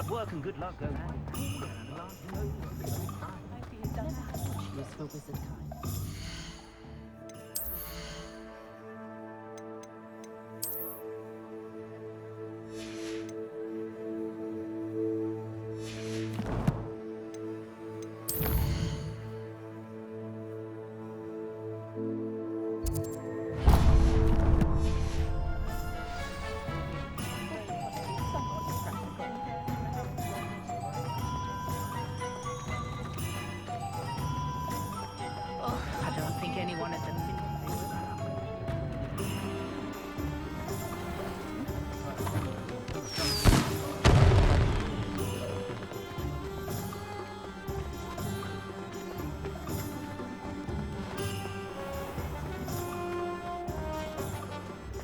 Work and good luck go hand in hand. Useful wizard kind. I don't think anyone at the minute.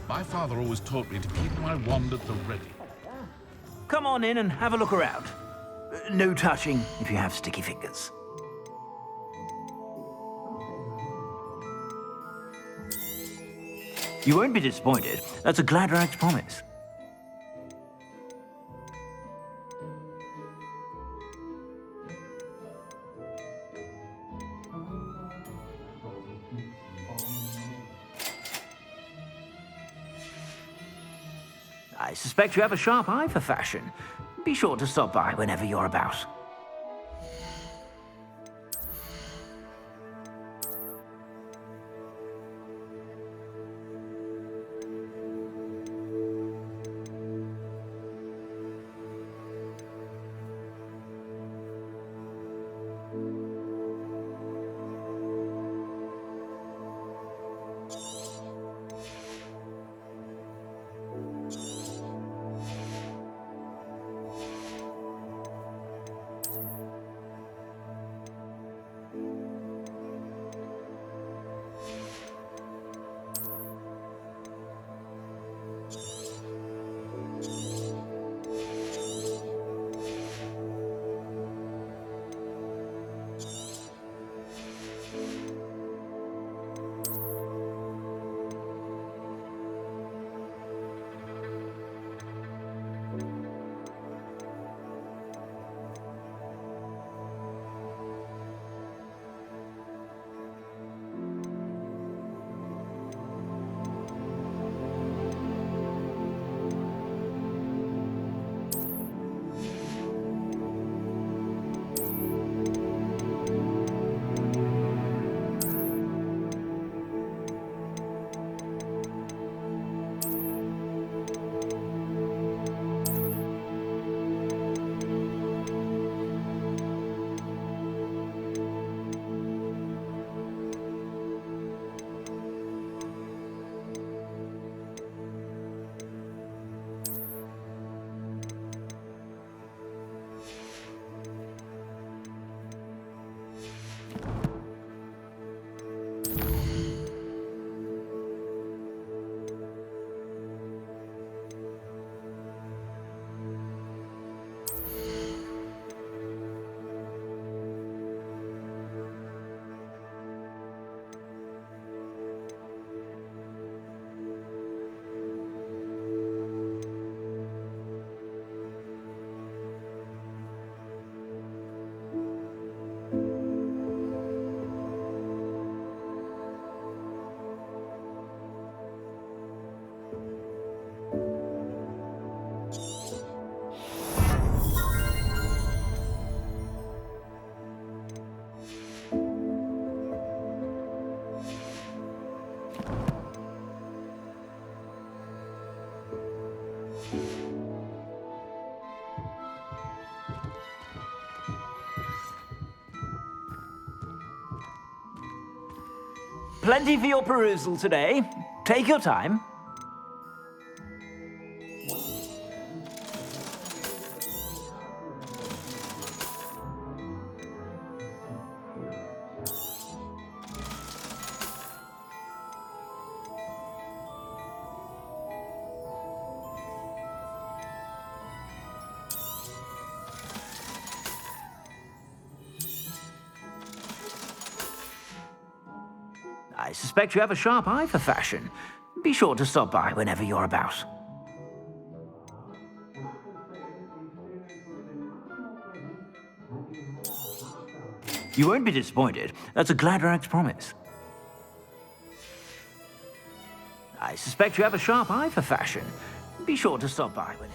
My father always taught me to keep my wand at the ready. Come on in and have a look around. No touching if you have sticky fingers. You won't be disappointed. That's a Gladrag's promise. I suspect you have a sharp eye for fashion. Be sure to stop by whenever you're about. Plenty for your perusal today. Take your time. I suspect you have a sharp eye for fashion. Be sure to stop by whenever you're about. You won't be disappointed. That's a Gladrax promise. I suspect you have a sharp eye for fashion. Be sure to stop by when...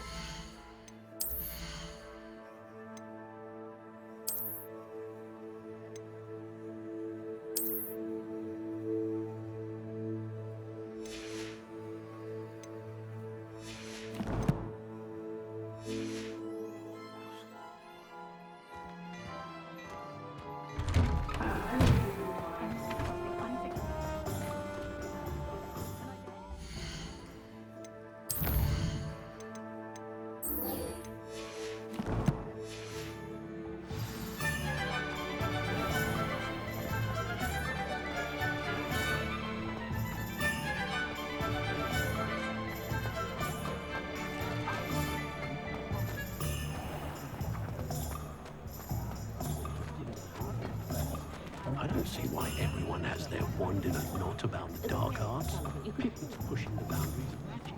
I don't see why everyone has their wand in a knot about the dark arts. It's pushing the boundaries of magic.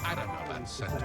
I don't know about sentence.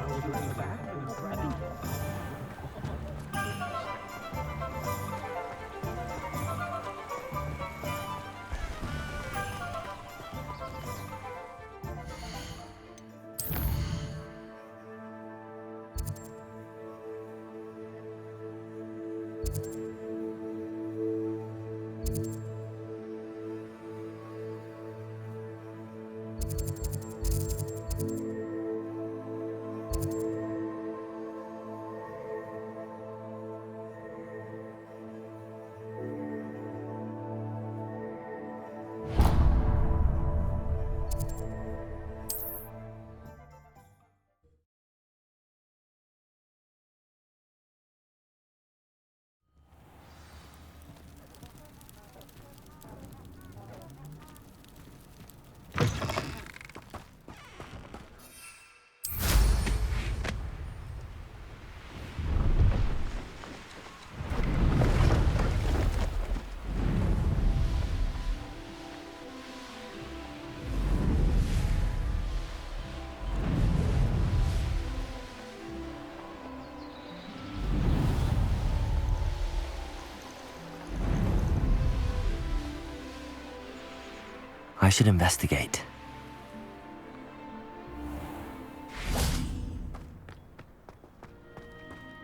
I should investigate.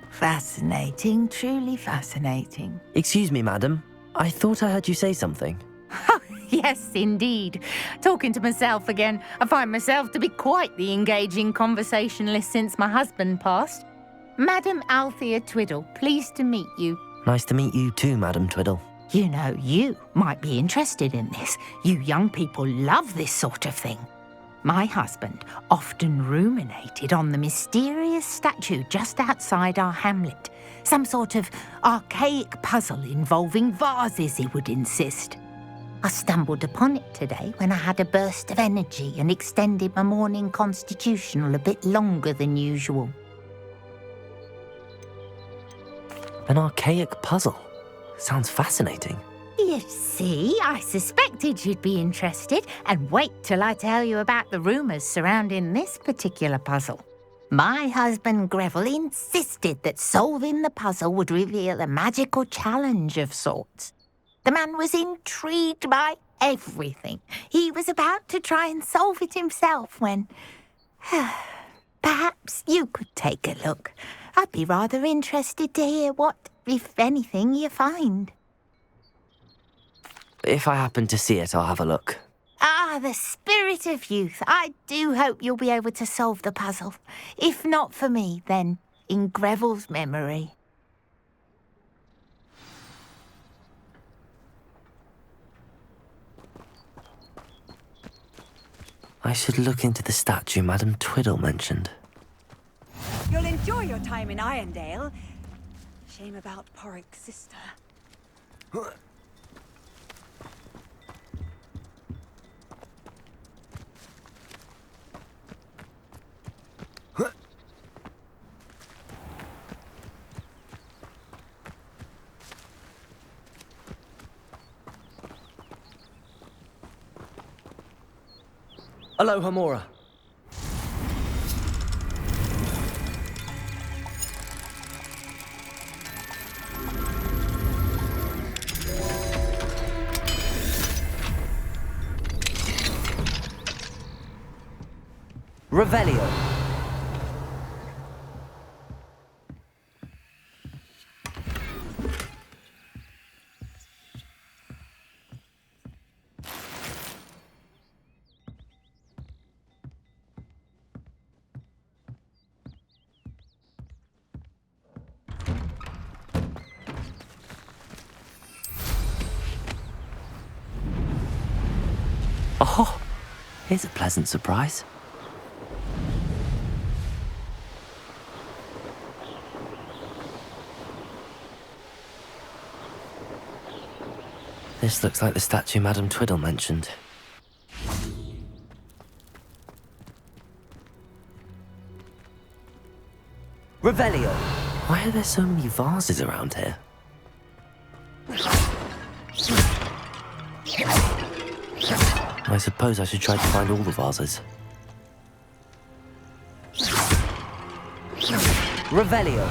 Fascinating, truly fascinating. Excuse me, madam. I thought I heard you say something. Yes, indeed. Talking to myself again. I find myself to be quite the engaging conversationalist since my husband passed. Madam Althea Twiddle, pleased to meet you. Nice to meet you too, Madam Twiddle. You know, you might be interested in this. You young people love this sort of thing. My husband often ruminated on the mysterious statue just outside our hamlet. Some sort of archaic puzzle involving vases, he would insist. I stumbled upon it today when I had a burst of energy and extended my morning constitutional a bit longer than usual. An archaic puzzle. Sounds fascinating. You see, I suspected you'd be interested, and wait till I tell you about the rumours surrounding this particular puzzle. My husband Greville insisted that solving the puzzle would reveal a magical challenge of sorts. The man was intrigued by everything. He was about to try and solve it himself when... Perhaps you could take a look. I'd be rather interested to hear what, if anything, you find. If I happen to see it, I'll have a look. Ah, the spirit of youth. I do hope you'll be able to solve the puzzle. If not for me, then in Greville's memory. I should look into the statue Madam Twiddle mentioned. You'll enjoy your time in Irondale. Shame about Porrick's sister. Aloha, Mora. Revelio. Oh, here's a pleasant surprise. This looks like the statue Madame Twiddle mentioned. Revelio! Why are there so many vases around here? I suppose I should try to find all the vases. Revelio!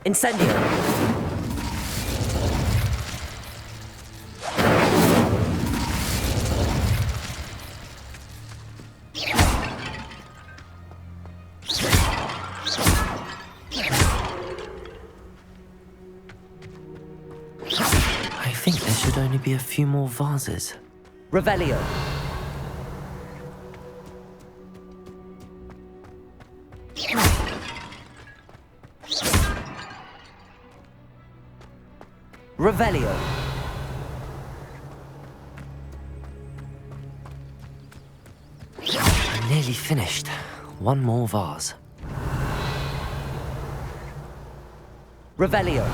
Incendio! I think there should only be a few more vases. Revelio! Revelio! I'm nearly finished. One more vase. Revelio!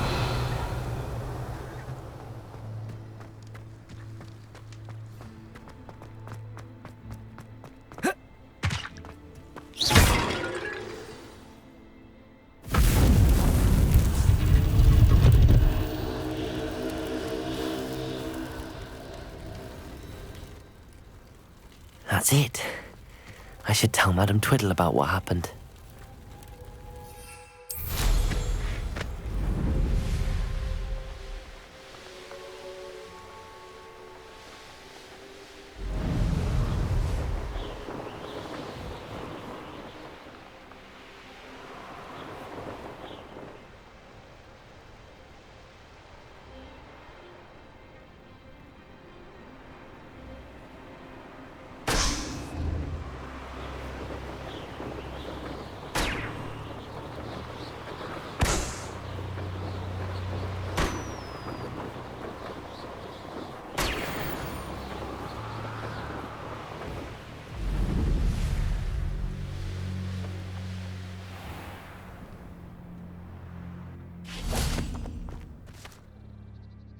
That's it. I should tell Madame Twiddle about what happened.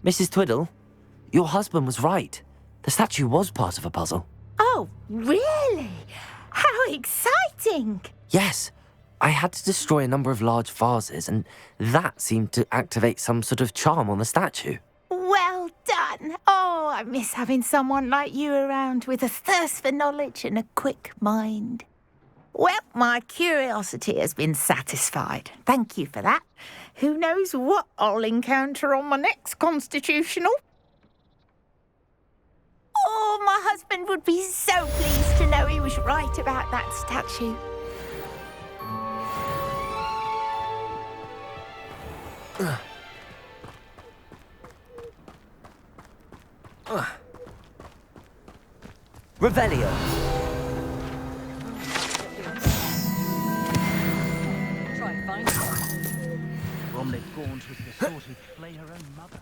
Mrs. Twiddle, your husband was right. The statue was part of a puzzle. Oh, really? How exciting! Yes, I had to destroy a number of large vases, and that seemed to activate some sort of charm on the statue. Well done. Oh, I miss having someone like you around with a thirst for knowledge and a quick mind. Well, my curiosity has been satisfied. Thank you for that. Who knows what I'll encounter on my next constitutional? Oh, my husband would be so pleased to know he was right about that statue. Revelio! Try find her. Bromley Gaunt was the sort who'd flay her own mother.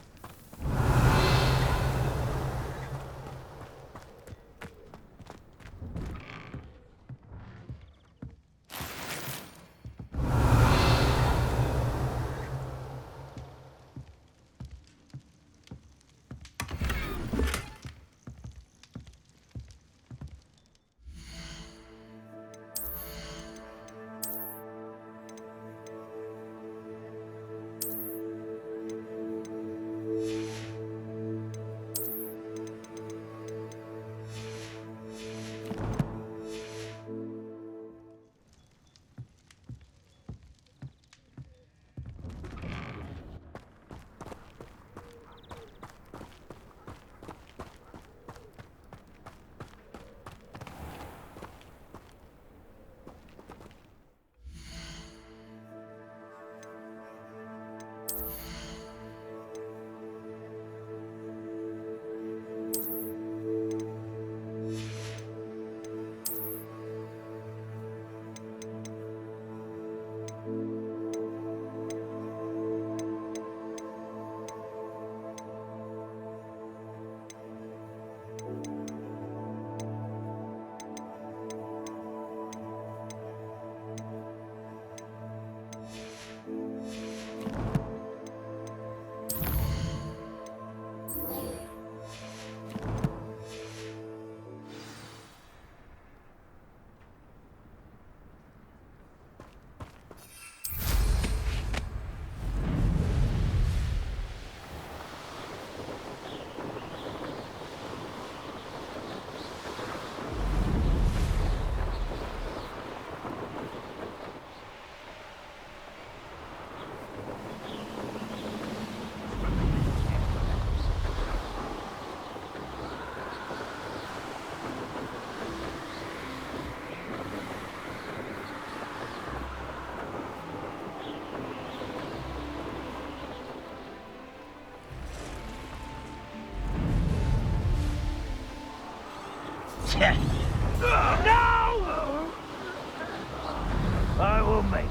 will make you.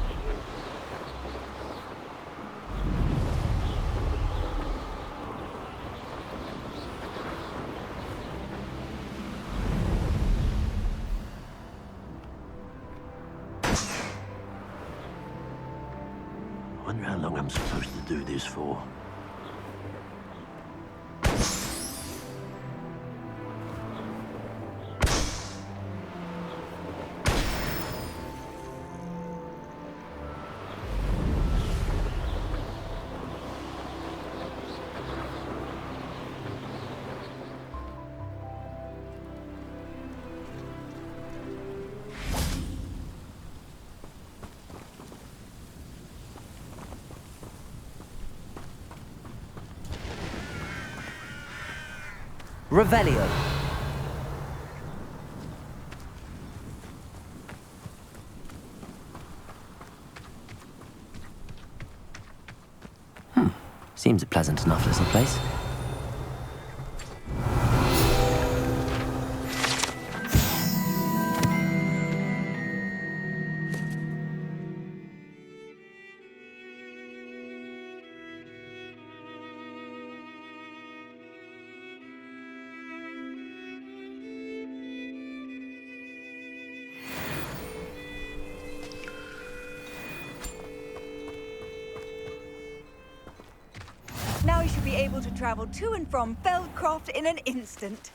I wonder how long I'm supposed to do this for. Revelio. Seems a pleasant enough little place. Now you should be able to travel to and from Feldcroft in an instant.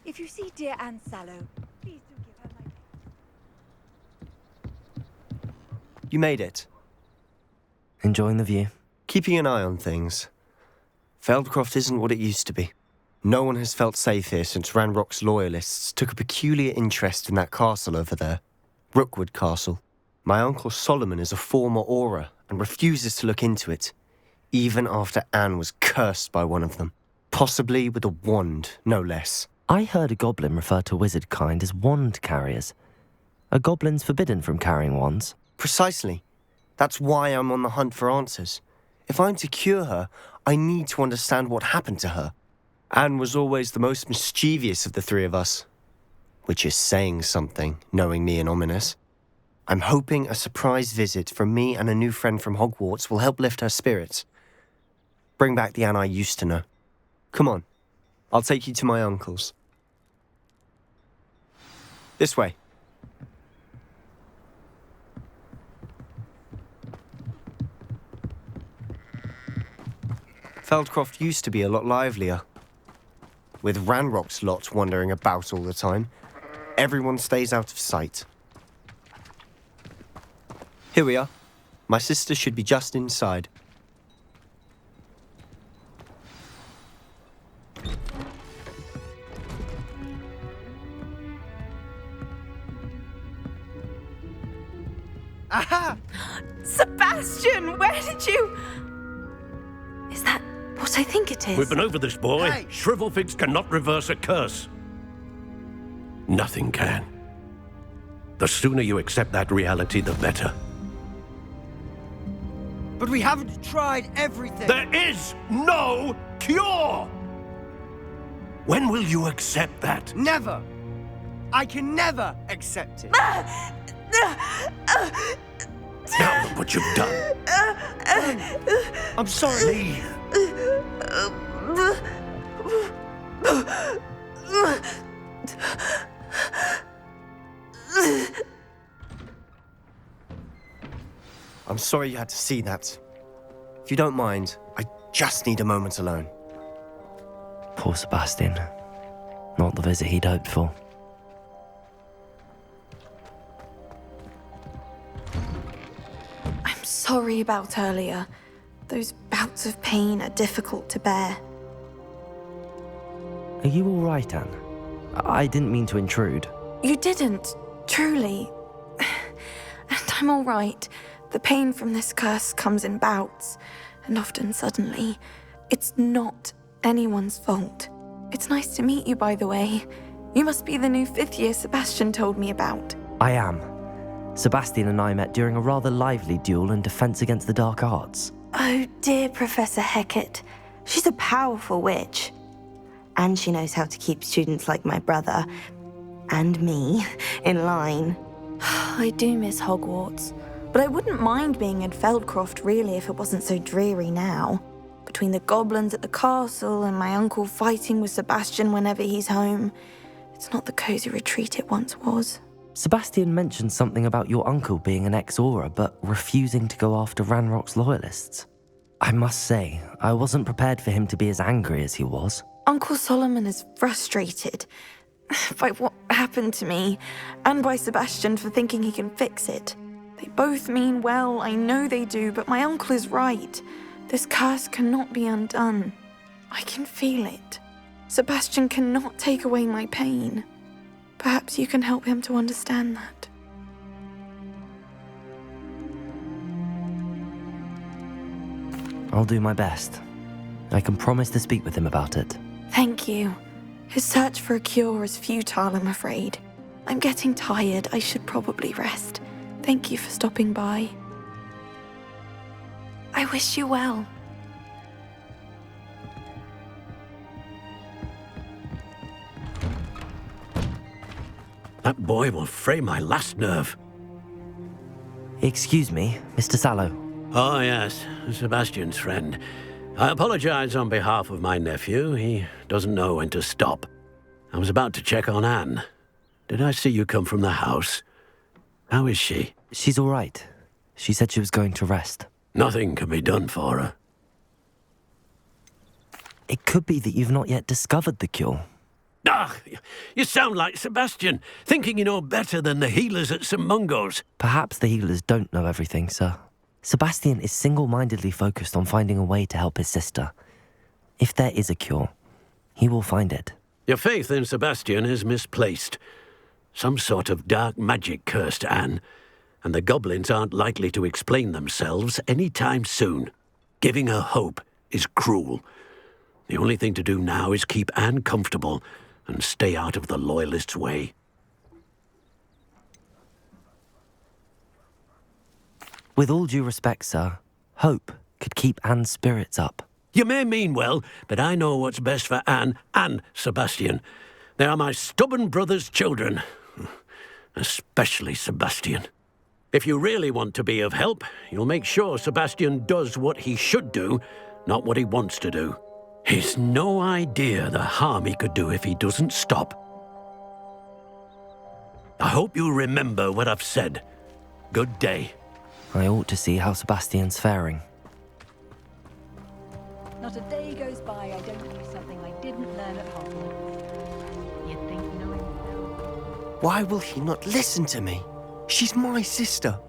If you see dear Anne Sallow, please do give her my... You made it. Enjoying the view. Keeping an eye on things. Feldcroft isn't what it used to be. No one has felt safe here since Ranrock's loyalists took a peculiar interest in that castle over there. Rookwood Castle. My uncle Solomon is a former Auror and refuses to look into it, even after Anne was cursed by one of them. Possibly with a wand, no less. I heard a goblin refer to wizard kind as wand carriers. Are goblins forbidden from carrying wands? Precisely. That's why I'm on the hunt for answers. If I'm to cure her, I need to understand what happened to her. Anne was always the most mischievous of the three of us. Which is saying something, knowing me and Ominous. I'm hoping a surprise visit from me and a new friend from Hogwarts will help lift her spirits. Bring back the Anne I used to know. Come on, I'll take you to my uncle's. This way. Feldcroft used to be a lot livelier. With Ranrock's lot wandering about all the time, everyone stays out of sight. Here we are. My sister should be just inside. Aha! Sebastian, where did you... Is that what I think it is? We've been over this, boy. Hey! Shrivelfigs cannot reverse a curse. Nothing can. The sooner you accept that reality, the better. But we haven't tried everything. There is no cure! When will you accept that? Never. I can never accept it. Now look what you've done. I'm sorry. Leave. I'm sorry you had to see that. If you don't mind, I just need a moment alone. Poor Sebastian. Not the visit he'd hoped for. I'm sorry about earlier. Those bouts of pain are difficult to bear. Are you all right, Anne? I didn't mean to intrude. You didn't, truly. And I'm all right. The pain from this curse comes in bouts, and often suddenly. It's not anyone's fault. It's nice to meet you, by the way. You must be the new 5th year Sebastian told me about. I am. Sebastian and I met during a rather lively duel in defense against the dark arts. Oh, dear Professor Hecat. She's a powerful witch. And she knows how to keep students like my brother, and me, in line. I do miss Hogwarts, but I wouldn't mind being in Feldcroft really if it wasn't so dreary now. Between the goblins at the castle and my uncle fighting with Sebastian whenever he's home, it's not the cosy retreat it once was. Sebastian mentioned something about your uncle being an ex-Auror, but refusing to go after Ranrock's loyalists. I must say, I wasn't prepared for him to be as angry as he was. Uncle Solomon is frustrated by what happened to me, and by Sebastian for thinking he can fix it. They both mean well, I know they do, but my uncle is right. This curse cannot be undone. I can feel it. Sebastian cannot take away my pain. Perhaps you can help him to understand that. I'll do my best. I can promise to speak with him about it. Thank you. His search for a cure is futile, I'm afraid. I'm getting tired. I should probably rest. Thank you for stopping by. I wish you well. That boy will fray my last nerve. Excuse me, Mr. Sallow. Oh, yes, Sebastian's friend. I apologize on behalf of my nephew. He doesn't know when to stop. I was about to check on Anne. Did I see you come from the house? How is she? She's all right. She said she was going to rest. Nothing can be done for her. It could be that you've not yet discovered the cure. Ah, you sound like Sebastian, thinking you know better than the healers at St. Mungo's. Perhaps the healers don't know everything, sir. Sebastian is single-mindedly focused on finding a way to help his sister. If there is a cure, he will find it. Your faith in Sebastian is misplaced. Some sort of dark magic cursed Anne, and the goblins aren't likely to explain themselves any time soon. Giving her hope is cruel. The only thing to do now is keep Anne comfortable and stay out of the Loyalists' way. With all due respect, sir, hope could keep Anne's spirits up. You may mean well, but I know what's best for Anne and Sebastian. They are my stubborn brother's children. Especially Sebastian. If you really want to be of help, you'll make sure Sebastian does what he should do, not what he wants to do. He's no idea the harm he could do if he doesn't stop. I hope you remember what I've said. Good day. I ought to see how Sebastian's faring. Not a day goes by I don't do something I didn't learn at Hogwarts. You'd think knowing Why will he not listen to me? She's my sister.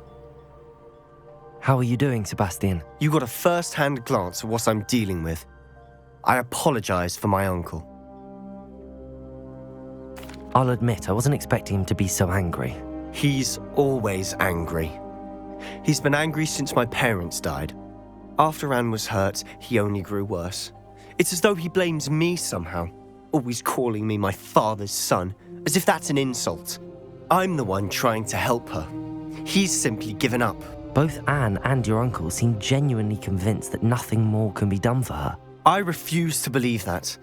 How are you doing, Sebastian? You got a first-hand glance at what I'm dealing with. I apologize for my uncle. I'll admit, I wasn't expecting him to be so angry. He's always angry. He's been angry since my parents died. After Anne was hurt, he only grew worse. It's as though he blames me somehow, always calling me my father's son, as if that's an insult. I'm the one trying to help her. He's simply given up. Both Anne and your uncle seem genuinely convinced that nothing more can be done for her. I refuse to believe that.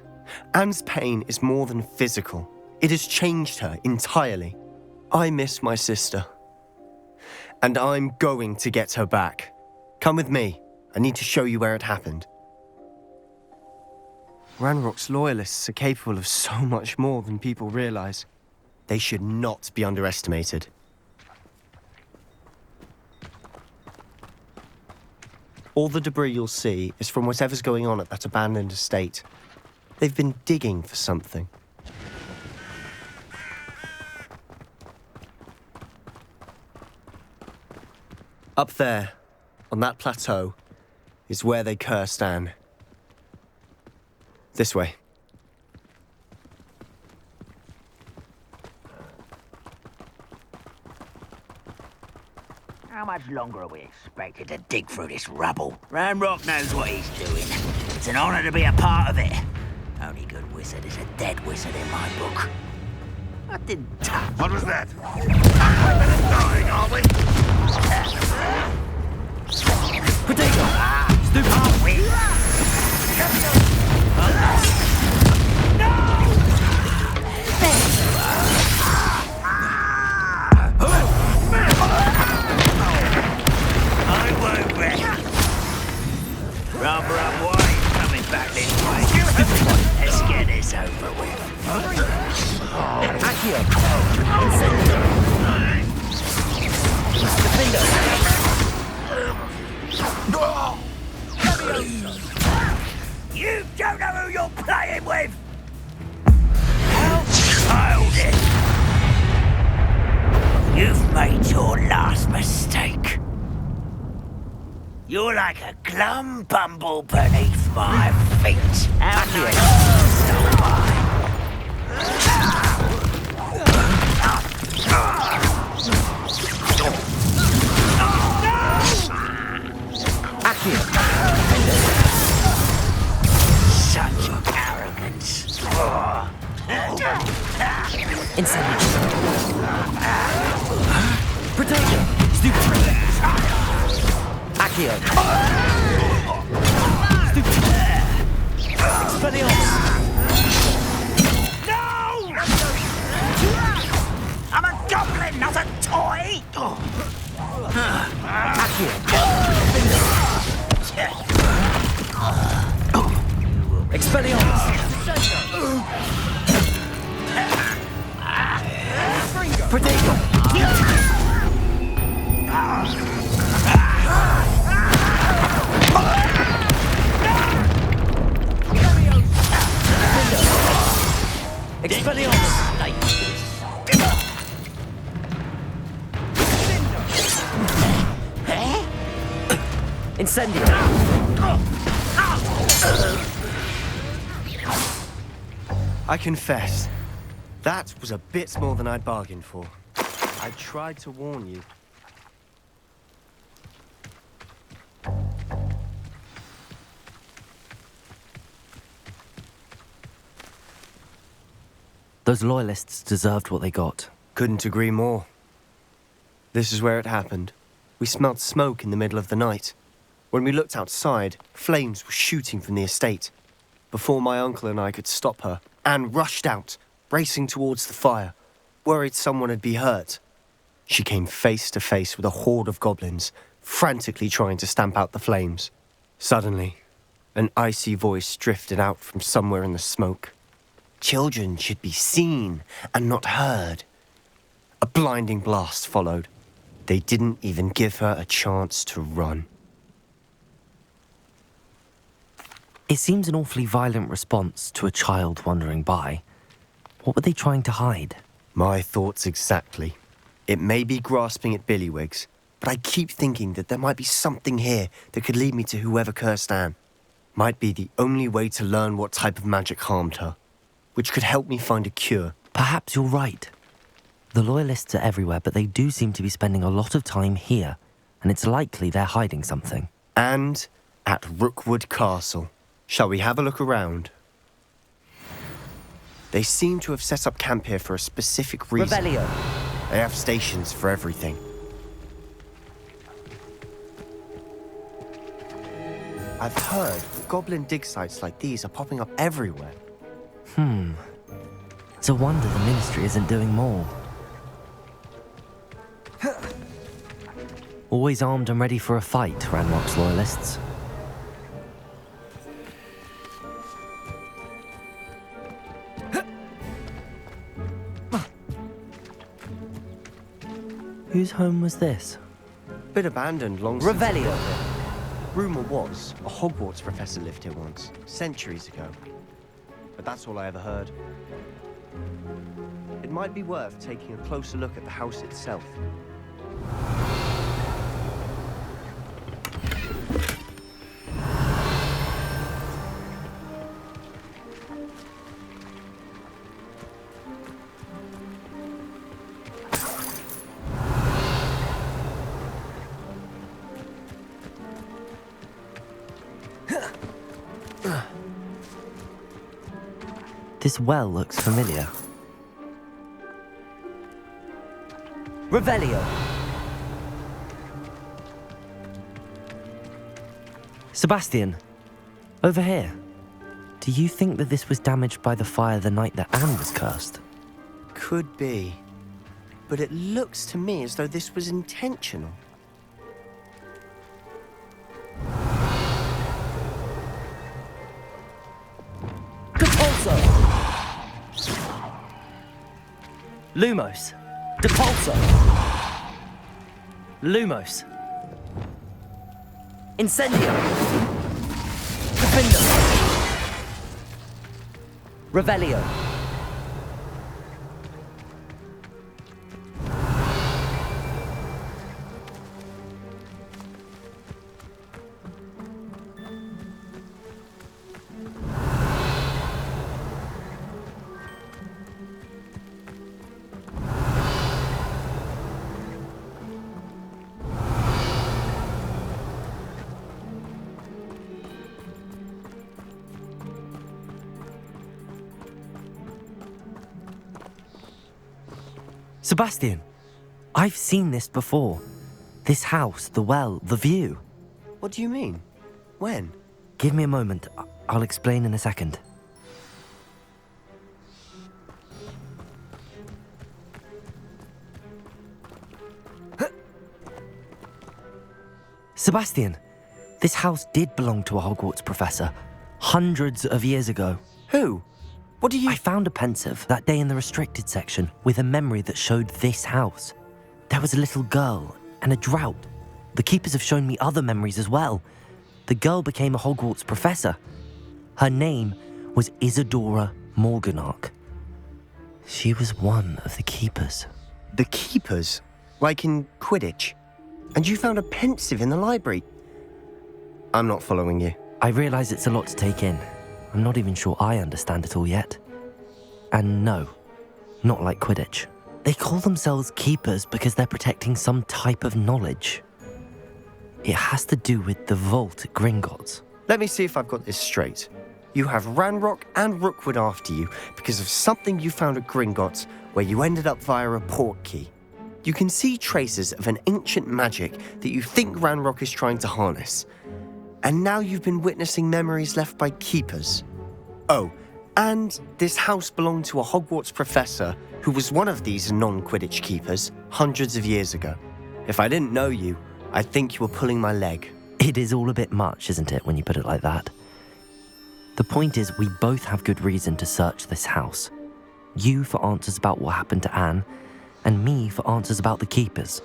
Anne's pain is more than physical. It has changed her entirely. I miss my sister. And I'm going to get her back. Come with me. I need to show you where it happened. Ranrock's loyalists are capable of so much more than people realize. They should not be underestimated. All the debris you'll see is from whatever's going on at that abandoned estate. They've been digging for something. Up there, on that plateau, is where they cursed Anne. This way. How much longer are we expected to dig through this rubble? Ranrock knows what he's doing. It's an honor to be a part of it. Only good wizard is a dead wizard in my book. I didn't touch. What was that? Dying, are we? Potato! Stoop halfway! No! You don't know who you're playing with! How childish! You've made your last mistake. You're like a glum bumble beneath my feet. How nice stop by. Such arrogance. Incendiary. Protego. Stupid. Accio. Stupid. Expelliarmus. No! I'm a goblin, not a toy! Accio. Expelliarmus. Protego. Expelliarmus. Incendio. I confess, that was a bit more than I'd bargained for. I tried to warn you. Those loyalists deserved what they got. Couldn't agree more. This is where it happened. We smelled smoke in the middle of the night. When we looked outside, flames were shooting from the estate. Before my uncle and I could stop her, Anne rushed out, racing towards the fire, worried someone had been hurt. She came face to face with a horde of goblins, frantically trying to stamp out the flames. Suddenly, an icy voice drifted out from somewhere in the smoke. Children should be seen and not heard. A blinding blast followed. They didn't even give her a chance to run. It seems an awfully violent response to a child wandering by. What were they trying to hide? My thoughts exactly. It may be grasping at billywhigs, but I keep thinking that there might be something here that could lead me to whoever cursed Anne. Might be the only way to learn what type of magic harmed her, which could help me find a cure. Perhaps you're right. The loyalists are everywhere, but they do seem to be spending a lot of time here, and it's likely they're hiding something. And at Rookwood Castle. Shall we have a look around? They seem to have set up camp here for a specific reason. Revelio. They have stations for everything. I've heard that goblin dig sites like these are popping up everywhere. It's a wonder the Ministry isn't doing more. Always armed and ready for a fight, Ranrock's loyalists. Whose home was this? Bit abandoned long Revelio. Rumour was a Hogwarts professor lived here once, centuries ago. But that's all I ever heard. It might be worth taking a closer look at the house itself. This well looks familiar. Revelio. Sebastian, over here. Do you think that this was damaged by the fire the night that Anne was cursed? Could be. But it looks to me as though this was intentional. Lumos. Depulso. Lumos. Incendio. Open them! Revelio. Sebastian, I've seen this before. This house, the well, the view. What do you mean? When? Give me a moment. I'll explain in a second. Sebastian, this house did belong to a Hogwarts professor hundreds of years ago. Who? What do you... I found a pensive that day in the restricted section with a memory that showed this house. There was a little girl and a drought. The keepers have shown me other memories as well. The girl became a Hogwarts professor. Her name was Isadora Morganach. She was one of the keepers. The keepers? Like in Quidditch? And you found a pensive in the library? I'm not following you. I realise it's a lot to take in. I'm not even sure I understand it all yet. And no, not like Quidditch. They call themselves keepers because they're protecting some type of knowledge. It has to do with the vault at Gringotts. Let me see if I've got this straight. You have Ranrock and Rookwood after you because of something you found at Gringotts where you ended up via a portkey. You can see traces of an ancient magic that you think Ranrock is trying to harness. And now you've been witnessing memories left by keepers. Oh, and this house belonged to a Hogwarts professor who was one of these non-Quidditch keepers hundreds of years ago. If I didn't know you, I'd think you were pulling my leg. It is all a bit much, isn't it, when you put it like that? The point is, we both have good reason to search this house. You for answers about what happened to Anne, and me for answers about the keepers.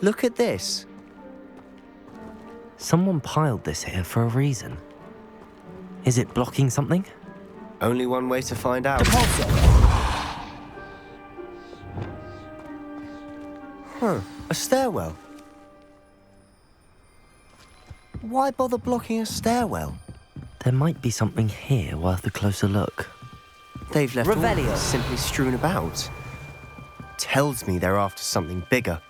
Look at this. Someone piled this here for a reason. Is it blocking something? Only one way to find out. Huh, a stairwell. Why bother blocking a stairwell? There might be something here worth a closer look. They've left all Revelio. this simply strewn about. Tells me they're after something bigger.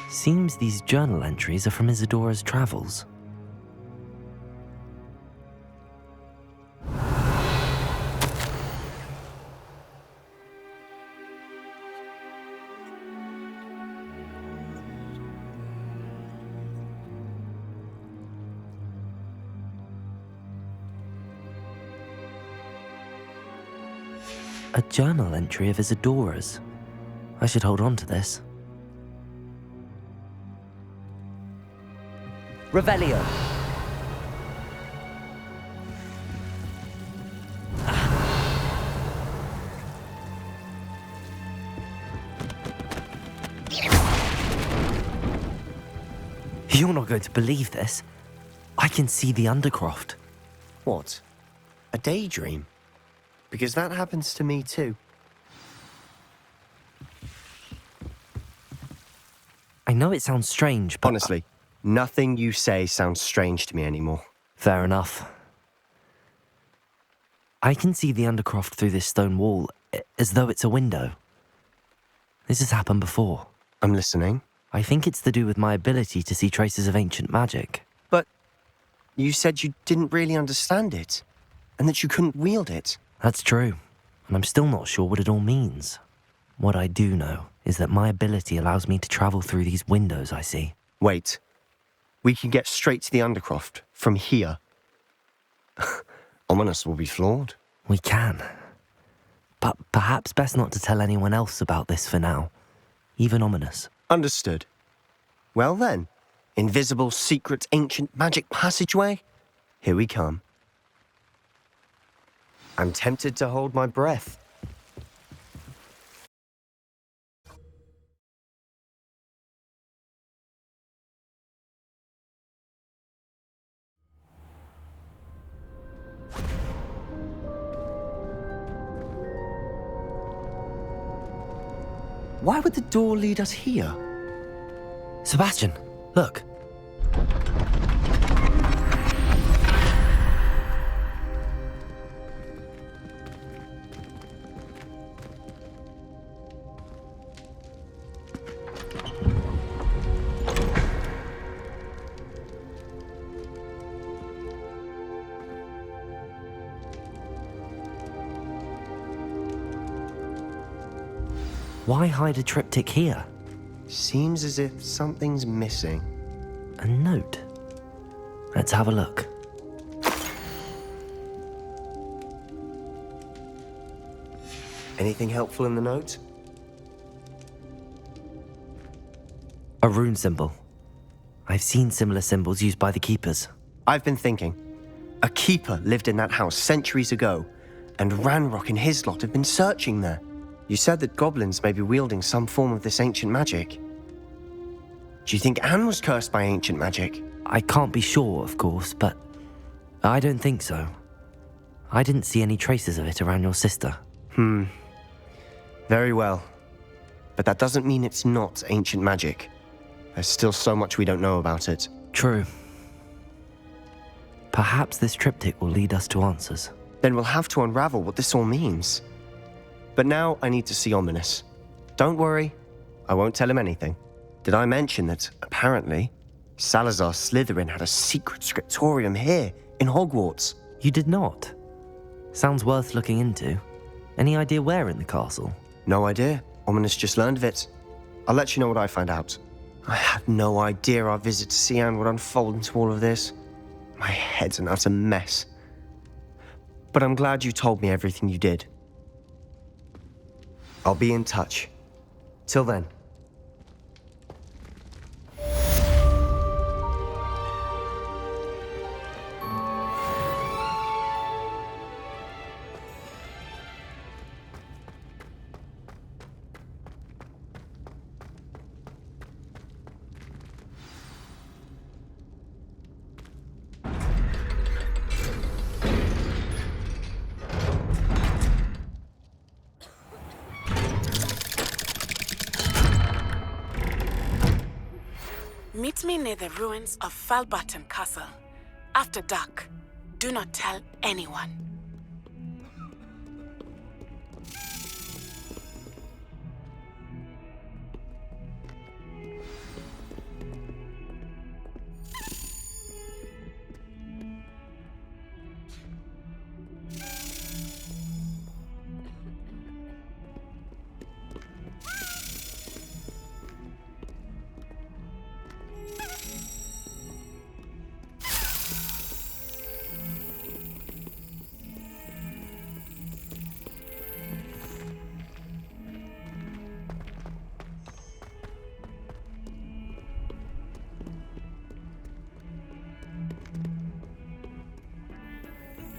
Seems these journal entries are from Isadora's travels. A journal entry of Isadora's. I should hold on to this. Revelio. You're not going to believe this. I can see the Undercroft. What? A daydream? Because that happens to me too. I know it sounds strange, but... Honestly, nothing you say sounds strange to me anymore. Fair enough. I can see the Undercroft through this stone wall, as though it's a window. This has happened before. I'm listening. I think it's to do with my ability to see traces of ancient magic. But you said you didn't really understand it, and that you couldn't wield it. That's true, and I'm still not sure what it all means. What I do know is that my ability allows me to travel through these windows I see. Wait. We can get straight to the Undercroft from here. Ominous will be flawed. We can. But perhaps best not to tell anyone else about this for now. Even Ominous. Understood. Well then, Invisible, secret, ancient magic passageway? Here we come. I'm tempted to hold my breath. Why would the door lead us here? Sebastian, look. Why hide a triptych here? Seems as if something's missing. A note. Let's have a look. Anything helpful in the note? A rune symbol. I've seen similar symbols used by the keepers. I've been thinking. A keeper lived in that house centuries ago, and Ranrock and his lot have been searching there. You said that goblins may be wielding some form of this ancient magic. Do you think Anne was cursed by ancient magic? I can't be sure, of course, but I don't think so. I didn't see any traces of it around your sister. Very well. But that doesn't mean it's not ancient magic. There's still so much we don't know about it. True. Perhaps this triptych will lead us to answers. Then we'll have to unravel what this all means. But now I need to see Ominous. Don't worry, I won't tell him anything. Did I mention that, apparently, Salazar Slytherin had a secret scriptorium here, in Hogwarts? You did not? Sounds worth looking into. Any idea where in the castle? No idea. Ominous just learned of it. I'll let you know what I find out. I had no idea our visit to Cian would unfold into all of this. My head's an utter mess. But I'm glad you told me everything you did. I'll be in touch. Till then. Meet me near the ruins of Falbaton Castle. After dark. Do not tell anyone.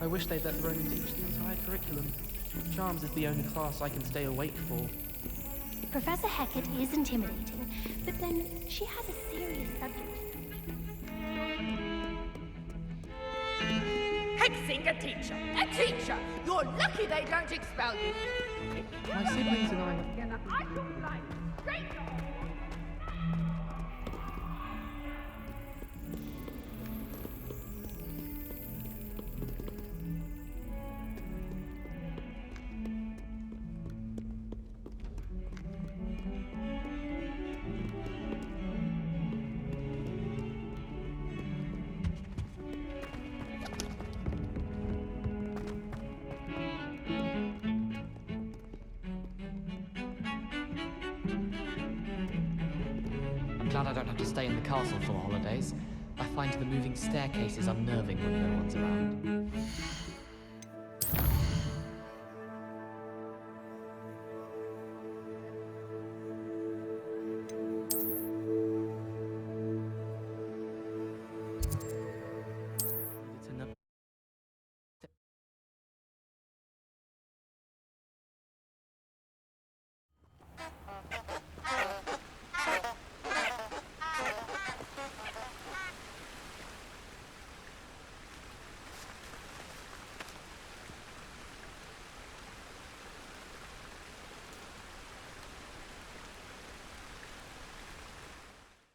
I wish they'd let Ronan teach the entire curriculum. Charms is the only class I can stay awake for. Professor Hecat is intimidating, but then she has a serious subject. Hexing a teacher! A teacher! You're lucky they don't expel you! My siblings and I... Together, I thought like straight on! I'm glad I don't have to stay in the castle for the holidays. I find the moving staircases unnerving when no one's around.